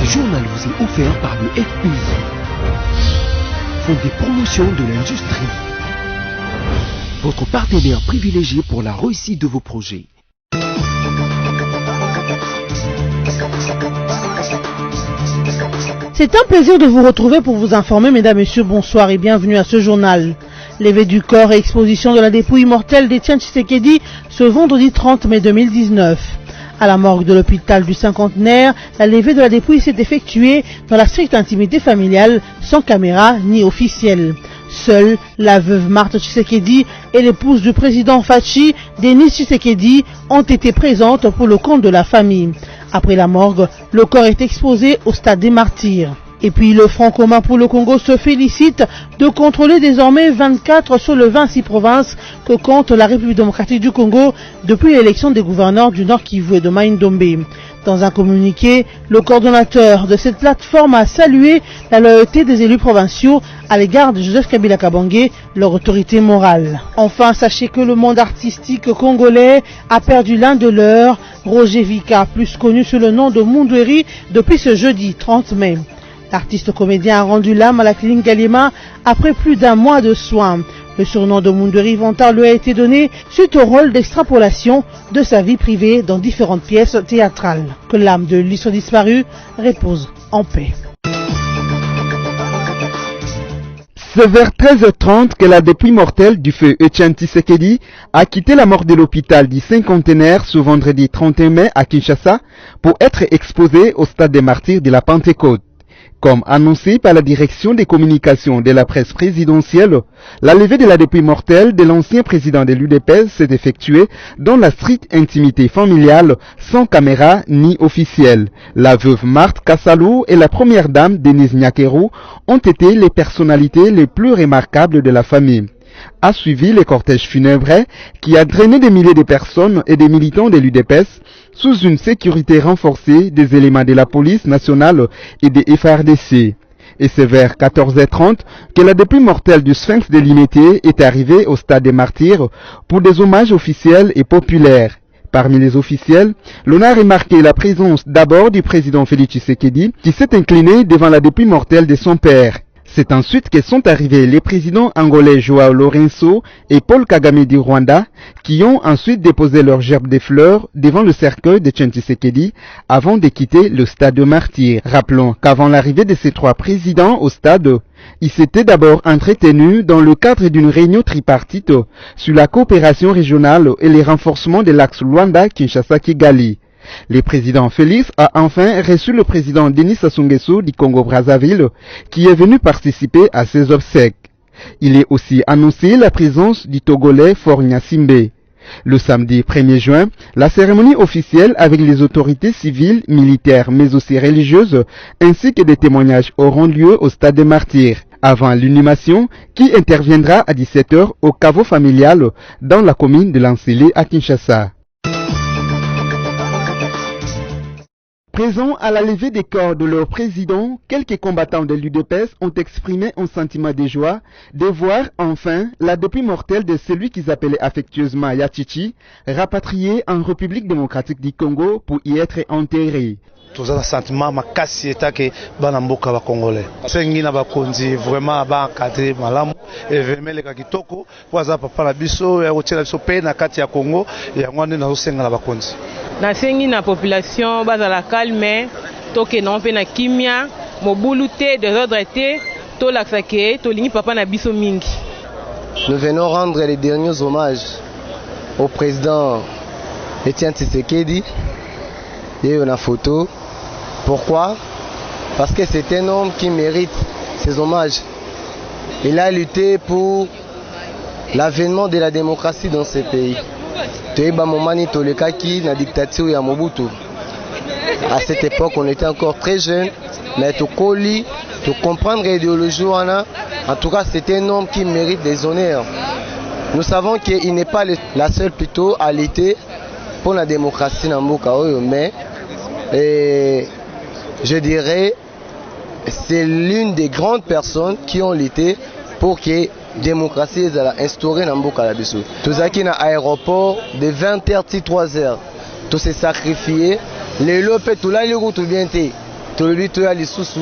Ce journal vous est offert par le FPI, Fonds de promotion de l'industrie, votre partenaire privilégié pour la réussite de vos projets. C'est un plaisir de vous retrouver pour vous informer, mesdames, messieurs, bonsoir et bienvenue à ce journal. Levée du corps et exposition de la dépouille mortelle d'Étienne Tshisekedi ce vendredi 30 mai 2019. À la morgue de l'hôpital du cinquantenaire, la levée de la dépouille s'est effectuée dans la stricte intimité familiale, sans caméra ni officielle. Seule la veuve Marthe Tshisekedi et l'épouse du président Fachi, Denis Tshisekedi, ont été présentes pour le compte de la famille. Après la morgue, le corps est exposé au stade des martyrs. Et puis le Front commun pour le Congo se félicite de contrôler désormais 24 sur le 26 provinces que compte la République démocratique du Congo depuis l'élection des gouverneurs du Nord Kivu et de Mai-Ndombe. Dans un communiqué, le coordonnateur de cette plateforme a salué la loyauté des élus provinciaux à l'égard de Joseph Kabila Kabange, leur autorité morale. Enfin, sachez que le monde artistique congolais a perdu l'un de leurs, Roger Vika, plus connu sous le nom de Mundweri, depuis ce jeudi 30 mai. L'artiste comédien a rendu l'âme à la clinique Galliema après plus d'un mois de soins. Le surnom de Mundweri Vantard lui a été donné suite au rôle d'extrapolation de sa vie privée dans différentes pièces théâtrales. Que l'âme de l'histoire disparue repose en paix. C'est vers 13h30 que la dépouille mortelle du feu Étienne Tshisekedi a quitté la morgue de l'hôpital du cinquantenaire ce vendredi 31 mai à Kinshasa pour être exposée au stade des martyrs de la Pentecôte. Comme annoncé par la direction des communications de la presse présidentielle, la levée de la dépouille mortelle de l'ancien président de l'UDPS s'est effectuée dans la stricte intimité familiale, sans caméra ni officielle. La veuve Marthe Kassalou et la première dame Denise Nyakeru ont été les personnalités les plus remarquables de la famille. A suivi le cortège funèbre qui a drainé des milliers de personnes et des militants de l'UDPS sous une sécurité renforcée des éléments de la police nationale et des FARDC. Et c'est vers 14h30 que la dépouille mortelle du Sphinx de Limité est arrivée au stade des martyrs pour des hommages officiels et populaires. Parmi les officiels, l'on a remarqué la présence d'abord du président Félix Tshisekedi qui s'est incliné devant la dépouille mortelle de son père. C'est ensuite que sont arrivés les présidents angolais Joao Lourenço et Paul Kagame du Rwanda qui ont ensuite déposé leur gerbe de fleurs devant le cercueil de Étienne Tshisekedi avant de quitter le stade de martyrs. Rappelons qu'avant l'arrivée de ces trois présidents au stade, ils s'étaient d'abord entretenus dans le cadre d'une réunion tripartite sur la coopération régionale et les renforcements de l'axe Luanda-Kinshasa-Kigali. Le président Félix a enfin reçu le président Denis Sassou Nguesso du Congo-Brazzaville qui est venu participer à ses obsèques. Il est aussi annoncé la présence du Togolais Faure Gnassingbé. Le samedi 1er juin, la cérémonie officielle avec les autorités civiles, militaires mais aussi religieuses ainsi que des témoignages auront lieu au stade des martyrs avant l'inhumation qui interviendra à 17h au caveau familial dans la commune de Lansele à Kinshasa. Présents à la levée des corps de leur président, quelques combattants de l'UDPS ont exprimé un sentiment de joie de voir enfin la dépouille mortelle de celui qu'ils appelaient affectueusement Yachichi, rapatrié en République démocratique du Congo pour y être enterré. Tous un sentiment makasi etake bana mboka ba congolais sengi na bakonzi vraiment ba encadrer malamu événement le kitoko poza papa na biso ya kotiela biso pe na kati ya Congo ya ngwande na zosenga na bakonzi na sengi na population bazala calme toke na pe na kimia mobulu te désordre te to laksake to lingi papa na biso mingi. Nous venons rendre les derniers hommages au président Étienne Tshisekedi. Il y a une photo. Pourquoi? Parce que c'est un homme qui mérite ces hommages. Il a lutté pour l'avènement de la démocratie dans ce pays. Toyeba momani tolekaki na dictature ya Mobutu. À cette époque, on était encore très jeunes, mais tokoli, to comprendre l'idéologie wana. En tout cas, c'est un homme qui mérite des honneurs. Nous savons qu'il n'est pas la seule plutôt à lutter pour la démocratie dans mboka oyo, mais je dirais c'est l'une des grandes personnes qui ont lutté pour que la démocratie soit instaurée dans mboka la biso. Tozaki na aéroport de 20h à 3h. Tout s'est sacrifié. Les lopes tout là les routes bien té. tolobi to ya lisusu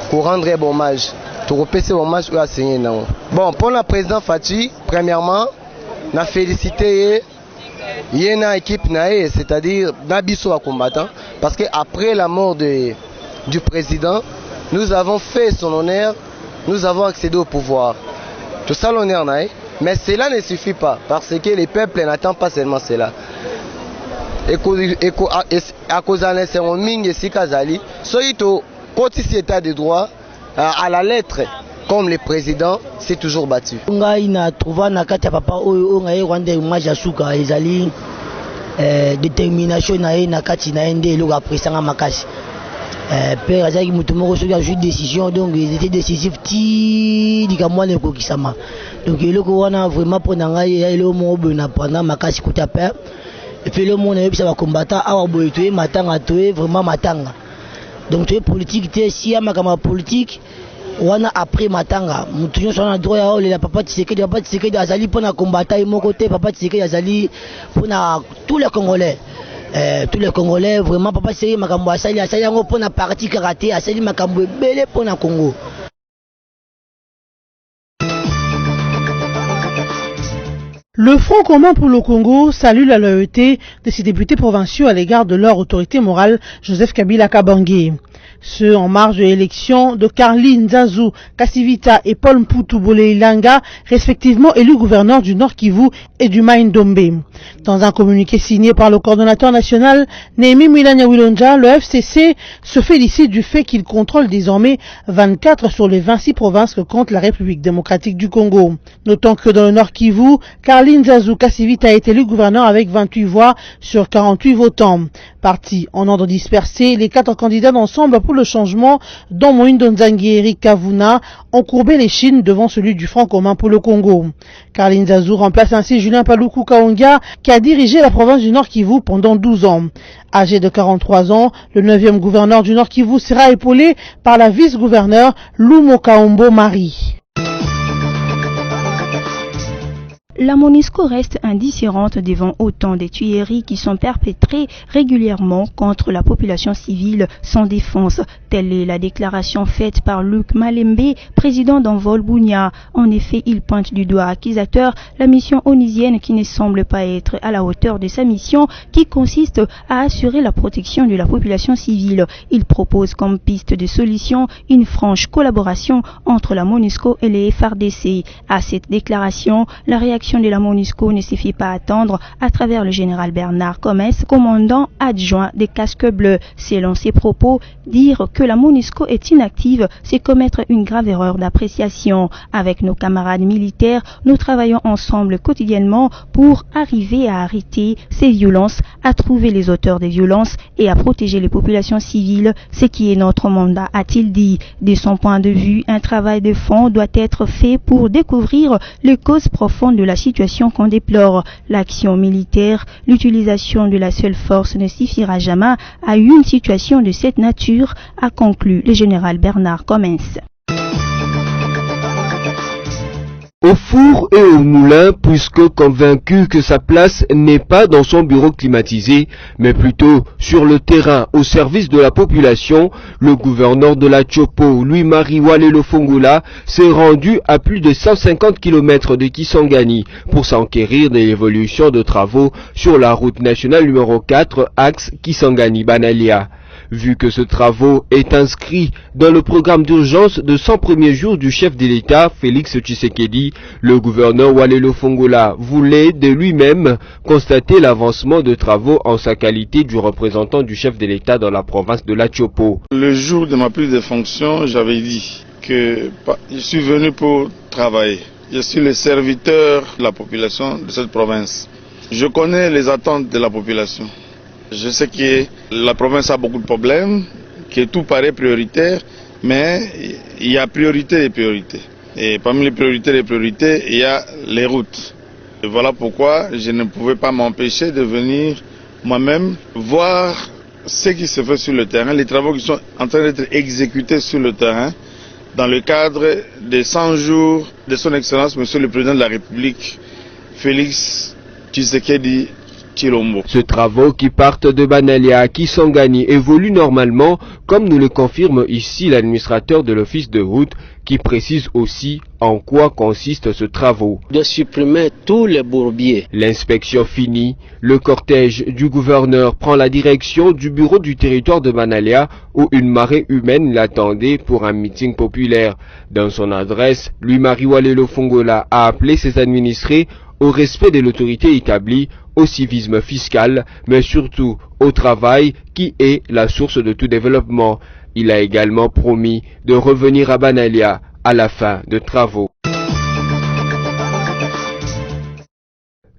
pour rendre hommage. To repasser hommage à Seigneur non. Bon, pour le président Fachi, premièrement, na félicité yena équipe nae, c'est-à-dire Nabiso à combattant, parce que après la mort du président, nous avons fait son honneur, nous avons accédé au pouvoir. Tout ça l'honneur nae, mais cela ne suffit pas, parce que les peuples n'attendent pas seulement cela. À cause de l'essence ming et sikazali, soyito côté état de droit à la lettre. Comme le président s'est toujours battu. Ngai na trouva na kati ya papa oyo ngai rwanda image asuka ezali détermination na kati na ende eloko apresanga makasi. Père azaki mutu moko soki azwi décision donc ils étaient décisifs ti likamwa ne kokisama. Donc eloko wana vraiment pour ngai eloko moko na pendant makasi kuta père. Et puis le monde est ba combattant awa boye toye matanga toye vraiment matanga. Donc toye politique te si ya makama politique wana après matanga mutu nyonso na droit ya ole la papa Tshisekedi azali pona combattant et mon côté papa Tshisekedi azali pona tous les Congolais vraiment papa Tshisekedi makambo asali yango pona parti karaté asali makambo ebele pona Congo. Le Front commun pour le Congo salue la loyauté de ses députés provinciaux à l'égard de leur autorité morale, Joseph Kabila Kabange. Ce en marge de l'élection de Carline Nzazou Kasivita et Paul Mputu Boleilanga, respectivement élus gouverneurs du Nord Kivu et du Mai-Ndombe. Dans un communiqué signé par le coordonnateur national Némi Mwilanya Wilonja, le FCC se félicite du fait qu'il contrôle désormais 24 sur les 26 provinces que compte la République démocratique du Congo. Notons que dans le Nord Kivu, Carline Nzazou Kasivita a été élu gouverneur avec 28 voix sur 48 votants. Partis en ordre dispersé, les 4 candidats d'ensemble pour le changement, dont Moïndo Nzangi et Eric Kavuna, ont courbé les chines devant celui du Front commun pour le Congo. Carline Nzazou remplace ainsi Julien Paluku Kaonga, qui a dirigé la province du Nord Kivu pendant 12 ans. Âgé de 43 ans, le 9e gouverneur du Nord Kivu sera épaulé par la vice-gouverneure Lumo Kaombo Marie. La MONUSCO reste indifférente devant autant de tueries qui sont perpétrées régulièrement contre la population civile sans défense. Telle est la déclaration faite par Luc Malembe, président d'Envol Bunia. En effet, il pointe du doigt accusateur la mission onusienne qui ne semble pas être à la hauteur de sa mission qui consiste à assurer la protection de la population civile. Il propose comme piste de solution une franche collaboration entre la MONUSCO et les FARDC. À cette déclaration, la réaction de la MONUSCO ne se fait pas attendre à travers le général Bernard Comès, commandant adjoint des casques bleus. Selon ses propos, dire que la MONUSCO est inactive, c'est commettre une grave erreur d'appréciation. Avec nos camarades militaires, nous travaillons ensemble quotidiennement pour arriver à arrêter ces violences, à trouver les auteurs des violences et à protéger les populations civiles, ce qui est notre mandat, a-t-il dit. De son point de vue, un travail de fond doit être fait pour découvrir les causes profondes de la situation qu'on déplore. L'action militaire, l'utilisation de la seule force ne suffira jamais à une situation de cette nature, a conclu le général Bernard Comens. Au four et au moulin, puisque convaincu que sa place n'est pas dans son bureau climatisé, mais plutôt sur le terrain au service de la population, le gouverneur de la Tchopo, Louis-Marie Walelo Fongola, s'est rendu à plus de 150 km de Kisangani pour s'enquérir de l'évolution de travaux sur la route nationale numéro 4, axe Kisangani-Banalia. Vu que ce travaux est inscrit dans le programme d'urgence de 100 premiers jours du chef de l'État, Félix Tshisekedi, le gouverneur Walelo Fongola voulait de lui-même constater l'avancement de travaux en sa qualité du représentant du chef de l'État dans la province de la Tchopo. Le jour de ma prise de fonction, j'avais dit que je suis venu pour travailler. Je suis le serviteur de la population de cette province. Je connais les attentes de la population. Je sais que la province a beaucoup de problèmes, que tout paraît prioritaire, mais il y a priorité des priorités. Et parmi les priorités, il y a les routes. Et voilà pourquoi je ne pouvais pas m'empêcher de venir moi-même voir ce qui se fait sur le terrain, les travaux qui sont en train d'être exécutés sur le terrain, dans le cadre des 100 jours de son Excellence, Monsieur le Président de la République, Félix Tshisekedi Chilombo. Ce travaux qui partent de Banalia à Kisangani évolue normalement, comme nous le confirme ici l'administrateur de l'office de route, qui précise aussi en quoi consiste ce travaux. De supprimer tous les bourbiers. L'inspection finie, le cortège du gouverneur prend la direction du bureau du territoire de Banalia où une marée humaine l'attendait pour un meeting populaire. Dans son adresse, Louis-Marie Walelo Fongola a appelé ses administrés au respect de l'autorité établie, au civisme fiscal, mais surtout au travail qui est la source de tout développement. Il a également promis de revenir à Banalia à la fin de travaux.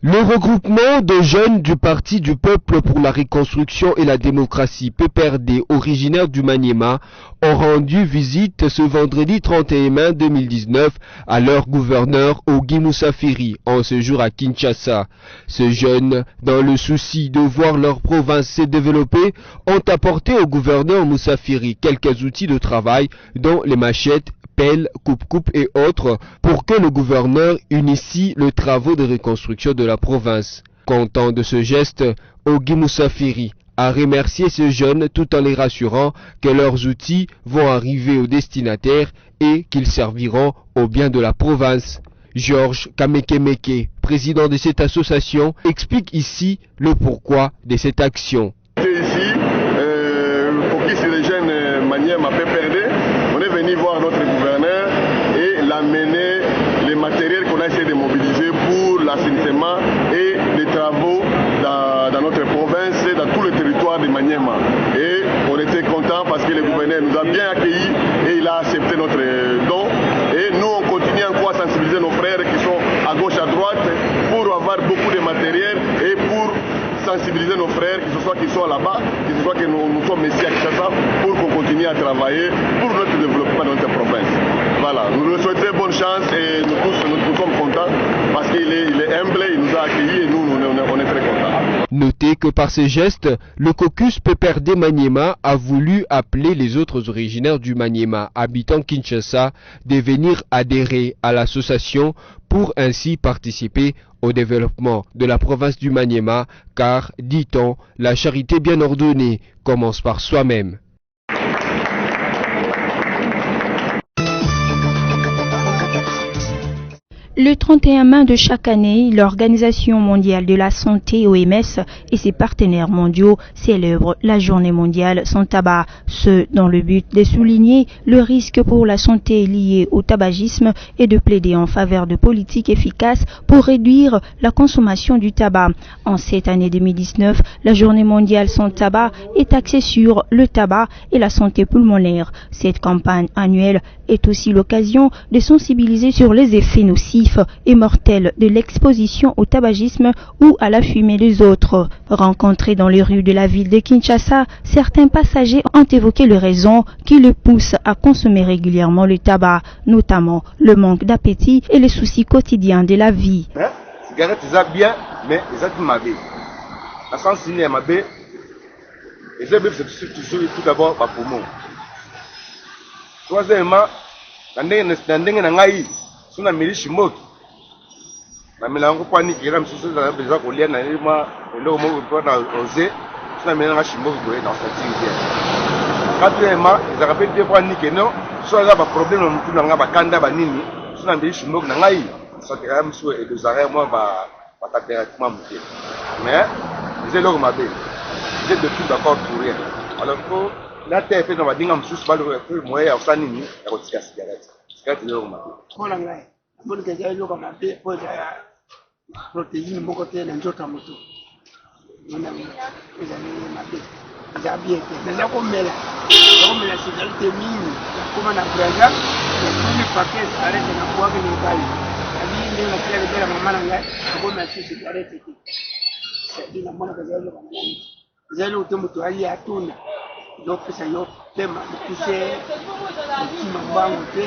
Le regroupement de jeunes du Parti du Peuple pour la Reconstruction et la Démocratie, PPRD, originaire du Maniema, ont rendu visite ce vendredi 31 mai 2019 à leur gouverneur Ogi Moussafiri en séjour à Kinshasa. Ces jeunes, dans le souci de voir leur province se développer, ont apporté au gouverneur Moussafiri quelques outils de travail, dont les machettes, pelles, coupe-coupe et autres, pour que le gouverneur initie le travaux de reconstruction de la province. Content de ce geste, Ogi Moussafiri a remercié ces jeunes tout en les rassurant que leurs outils vont arriver aux destinataires et qu'ils serviront au bien de la province. Georges Kamekemeke, président de cette association, explique ici le pourquoi de cette action. Ici, pour qui c'est les jeunes Maniema PPRD, on est venu voir notre gouverneur et l'amener les matériels qu'on a essayé de mobiliser pour l'assainissement et les travaux dans notre province, dans tout le territoire de Maniema. Et on était content parce que le gouverneur nous a bien accueillis et il a accepté notre don. Et nous, on continue encore à sensibiliser nos frères qui sont à gauche, à droite, pour avoir beaucoup de matériel et pour sensibiliser nos frères, que ce soit qu'ils sont là-bas, que ce soit que nous sommes ici à Kinshasa, pour qu'on continue à travailler pour notre développement de notre province. Voilà, nous lui souhaitons bonne chance et nous tous nous sommes contents parce qu'il est humble, il nous a accueillis et nous on est très contents. Notez que par ces gestes, le caucus PPRD Maniema a voulu appeler les autres originaires du Maniema habitant Kinshasa de venir adhérer à l'association pour ainsi participer au développement de la province du Maniema, car, dit-on, la charité bien ordonnée commence par soi-même. Le 31 mai de chaque année, l'Organisation mondiale de la santé OMS et ses partenaires mondiaux célèbrent la journée mondiale sans tabac, ce dans le but de souligner le risque pour la santé lié au tabagisme et de plaider en faveur de politiques efficaces pour réduire la consommation du tabac. En cette année 2019, la journée mondiale sans tabac est axée sur le tabac et la santé pulmonaire. Cette campagne annuelle est aussi l'occasion de sensibiliser sur les effets nocifs et mortels de l'exposition au tabagisme ou à la fumée des autres. Rencontrés dans les rues de la ville de Kinshasa, certains passagers ont évoqué les raisons qui les poussent à consommer régulièrement le tabac, notamment le manque d'appétit et les soucis quotidiens de la vie. Cigarette, c'est bien, mais c'est mabe. La sens c'est mabe. Et c'est tout d'abord pas pour moi. Troisièmement, suna milishi moto na milango kwani kila msusu za besoin kolia na lima ndio mo ko na oser suna milanga shimoto ko dans cette ville. Quatrièmement, ils rappellent des fois ni que non, soit là ba problème mutu na ngaba kanda ba nini, suna milishi moto na ngai, ça que même sur et des arrêts moi ba température muté. Mais c'est là ma belle. J'ai de tout d'accord pour rien. Alors que la terre fait dans ba dinga msusu ba le moyen ya sanini ya kotika cigarette. Kola ngai mbona kaza loka mabe poza ya protéine moko te na nzoto moto nona eza ni mabe eza bien te na komela cigarette mingi koma na braza ni paquet cigarette na kwa ni bali ali ndio na kile bila mama na ngai koma cigarette te sasa na mbona kaza loka ngai eza lo te moto ali atuna donc pesa yo tema mukise mukima mbango te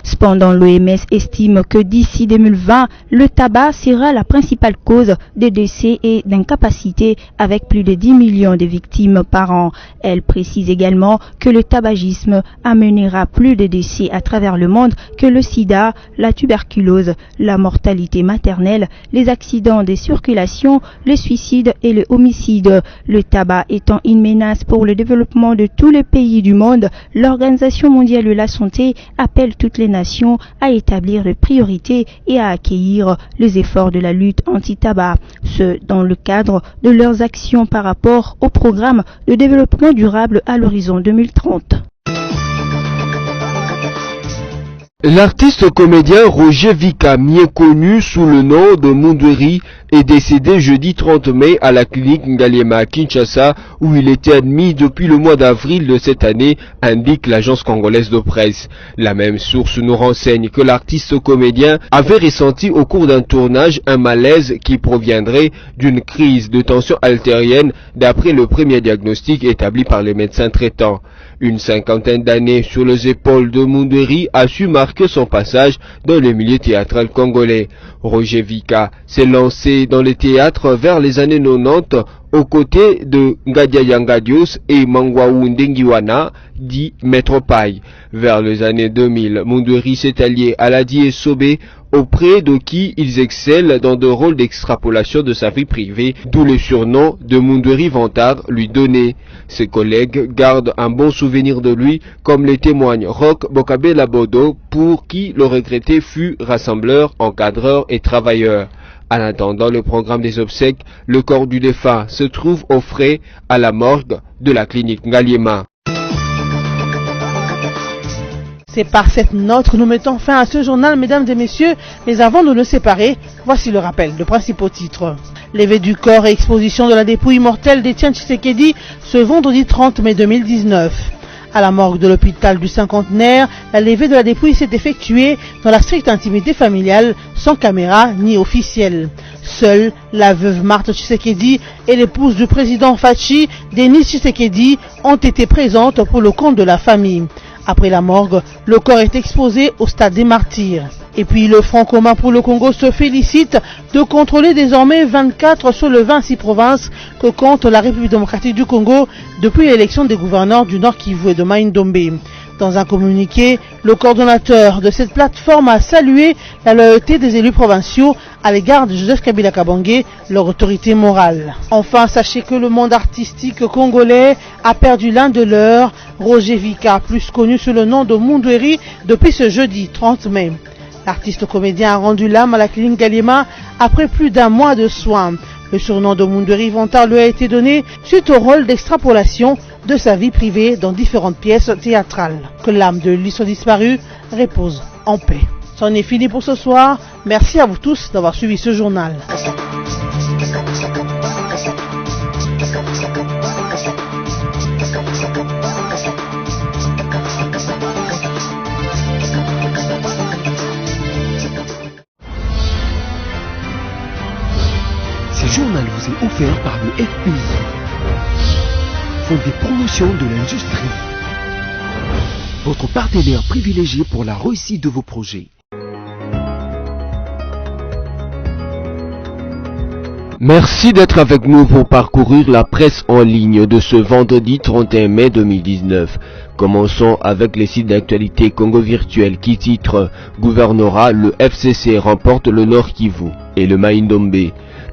Cependant, l'OMS estime que d'ici 2020, le tabac sera la principale cause de décès et d'incapacité avec plus de 10 millions de victimes par an. Elle précise également que le tabagisme amènera plus de décès à travers le monde que le sida, la tuberculose, la mortalité maternelle, les accidents de circulation, le suicide et le homicide. Le tabac étant une menace pour le développement de tous les pays du monde, l'Organisation mondiale de la santé appelle toutes les nations à établir des priorités et à accueillir les efforts de la lutte anti-tabac, ce dans le cadre de leurs actions par rapport au programme de développement durable à l'horizon 2030. L'artiste comédien Roger Vika, mieux connu sous le nom de Mundweri, est décédé jeudi 30 mai à la clinique Ngaliema à Kinshasa, où il était admis depuis le mois d'avril de cette année, indique l'agence congolaise de presse. La même source nous renseigne que l'artiste comédien avait ressenti au cours d'un tournage un malaise qui proviendrait d'une crise de tension artérielle d'après le premier diagnostic établi par les médecins traitants. Une cinquantaine d'années sur les épaules de Mundweri a su marquer son passage dans le milieu théâtral congolais. Roger Vika s'est lancé dans les théâtres vers les années 90 aux côtés de Ngadia Yangadios et Mangwaou Ndengiwana, dit Maître Paille. Vers les années 2000, Mundweri s'est allié à Ladi et Sobé, auprès de qui ils excellent dans de rôles d'extrapolation de sa vie privée, d'où le surnom de Mundweri Vantard lui donné. Ses collègues gardent un bon souvenir de lui, comme le témoigne Roch Bokabela Bodo, pour qui le regretté fut rassembleur, encadreur et travailleur. En attendant le programme des obsèques, le corps du défunt se trouve au frais à la morgue de la clinique Ngaliema. C'est par cette note que nous mettons fin à ce journal, mesdames et messieurs. Mais avant de nous séparer, voici le rappel de principaux titres. Levée du corps et exposition de la dépouille mortelle d'Etienne Tshisekedi ce vendredi 30 mai 2019. À la morgue de l'hôpital du cinquantenaire, la levée de la dépouille s'est effectuée dans la stricte intimité familiale, sans caméra ni officielle. Seule la veuve Marthe Tshisekedi et l'épouse du président Fachi, Denis Tshisekedi, ont été présentes pour le compte de la famille. Après la morgue, le corps est exposé au stade des martyrs. Et puis le Front commun pour le Congo se félicite de contrôler désormais 24 sur les 26 provinces que compte la République démocratique du Congo depuis l'élection des gouverneurs du Nord Kivu et de Mai-Ndombe. Dans un communiqué, le coordonnateur de cette plateforme a salué la loyauté des élus provinciaux à l'égard de Joseph Kabila Kabange, leur autorité morale. Enfin, sachez que le monde artistique congolais a perdu l'un de leurs, Roger Vika, plus connu sous le nom de Mundweri, depuis ce jeudi 30 mai. L'artiste comédien a rendu l'âme à la clinique Ngaliema après plus d'un mois de soins. Le surnom de Mundweri Vantard lui a été donné suite au rôle d'extrapolation de sa vie privée dans différentes pièces théâtrales. Que l'âme de l'histoire disparue repose en paix. C'en est fini pour ce soir. Merci à vous tous d'avoir suivi ce journal. Ce journal vous est offert par le FPI, Fonds des promotions de l'industrie, votre partenaire privilégié pour la réussite de vos projets. Merci d'être avec nous pour parcourir la presse en ligne de ce vendredi 31 mai 2019. Commençons avec les sites d'actualité Congo Virtuel qui titre « Gouvernorat, le FCC remporte le Nord Kivu et le Mai-Ndombe ».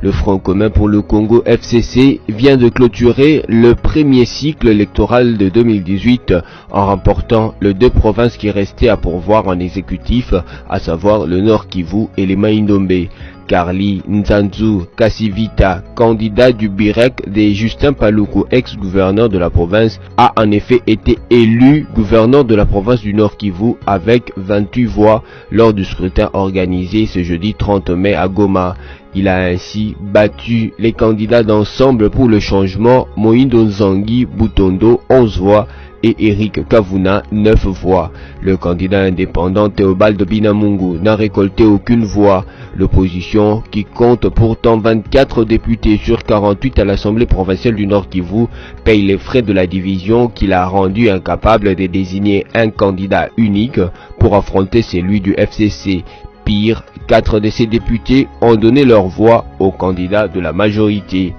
Le Front commun pour le Congo FCC vient de clôturer le premier cycle électoral de 2018 en remportant les deux provinces qui restaient à pourvoir en exécutif, à savoir le Nord Kivu et les Mai-Ndombe. Carly Nzanzu Kassivita, candidat du BIREC de Justin Paluku, ex-gouverneur de la province, a en effet été élu gouverneur de la province du Nord Kivu avec 28 voix lors du scrutin organisé ce jeudi 30 mai à Goma. Il a ainsi battu les candidats d'Ensemble pour le changement, Moïndo Nzangi Butondo 11 voix et Eric Kavuna 9 voix. Le candidat indépendant Théobald Binamungu n'a récolté aucune voix. L'opposition, qui compte pourtant 24 députés sur 48 à l'Assemblée provinciale du Nord Kivu, paye les frais de la division qui l'a rendu incapable de désigner un candidat unique pour affronter celui du FCC. Pire, 4 de ces députés ont donné leur voix aux candidats de la majorité.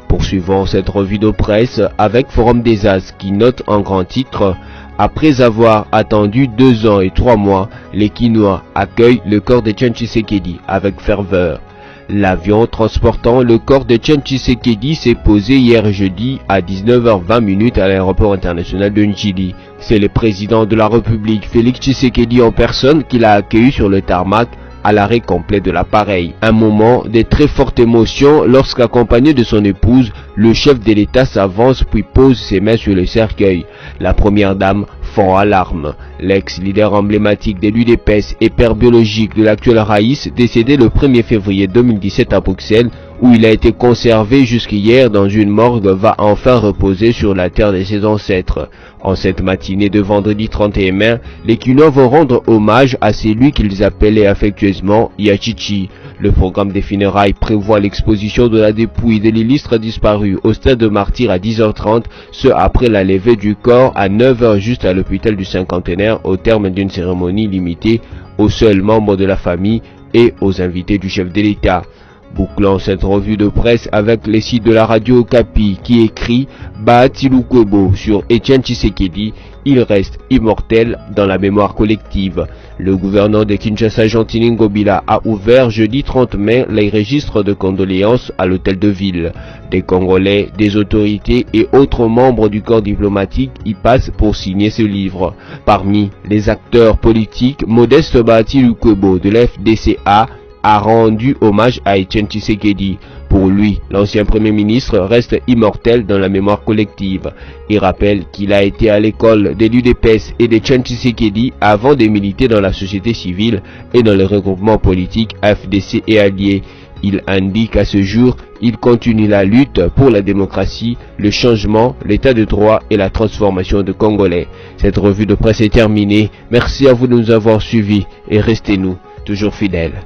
Poursuivons cette revue de presse avec Forum des As qui note en grand titre: après avoir attendu 2 ans et 3 mois, les Kinois accueillent le corps de Etienne Tshisekedi avec ferveur. L'avion transportant le corps de Etienne Tshisekedi s'est posé hier jeudi à 19h20 à l'aéroport international de Njili. C'est le président de la République, Félix Tshisekedi en personne, qui l'a accueilli sur le tarmac à l'arrêt complet de l'appareil. Un moment de très forte émotion lorsqu'accompagné de son épouse, le chef de l'État s'avance puis pose ses mains sur le cercueil. La première dame fond à larmes. L'ex-leader emblématique de l'UDPS et père biologique de l'actuel Raïs, décédé le 1er février 2017 à Bruxelles, où il a été conservé jusqu'hier dans une morgue, va enfin reposer sur la terre de ses ancêtres. En cette matinée de vendredi 31 mai, les Kinois vont rendre hommage à celui qu'ils appelaient affectueusement Yachichi. Le programme des funérailles prévoit l'exposition de la dépouille de l'illustre disparu au stade de Martyrs à 10h30, ce après la levée du corps à 9h juste à l'hôpital du Cinquantenaire au terme d'une cérémonie limitée aux seuls membres de la famille et aux invités du chef de l'État. Bouclons cette revue de presse avec les sites de la radio Okapi qui écrit Bahati Lukwebo sur Etienne Tshisekedi, il reste immortel dans la mémoire collective. Le gouverneur de Kinshasa, Gentili Ngobila, a ouvert jeudi 30 mai les registres de condoléances à l'hôtel de ville. Des Congolais, des autorités et autres membres du corps diplomatique y passent pour signer ce livre. Parmi les acteurs politiques, Modeste Bahati Lukwebo de l'FDCA a rendu hommage à Etienne Tshisekedi. Pour lui, l'ancien Premier ministre reste immortel dans la mémoire collective. Il rappelle qu'il a été à l'école de l'UDPS et d'Etienne Tshisekedi avant de militer dans la société civile et dans le regroupement politique FDC et alliés. Il indique à ce jour, il continue la lutte pour la démocratie, le changement, l'état de droit et la transformation de Congolais. Cette revue de presse est terminée. Merci à vous de nous avoir suivis et restez-nous toujours fidèles.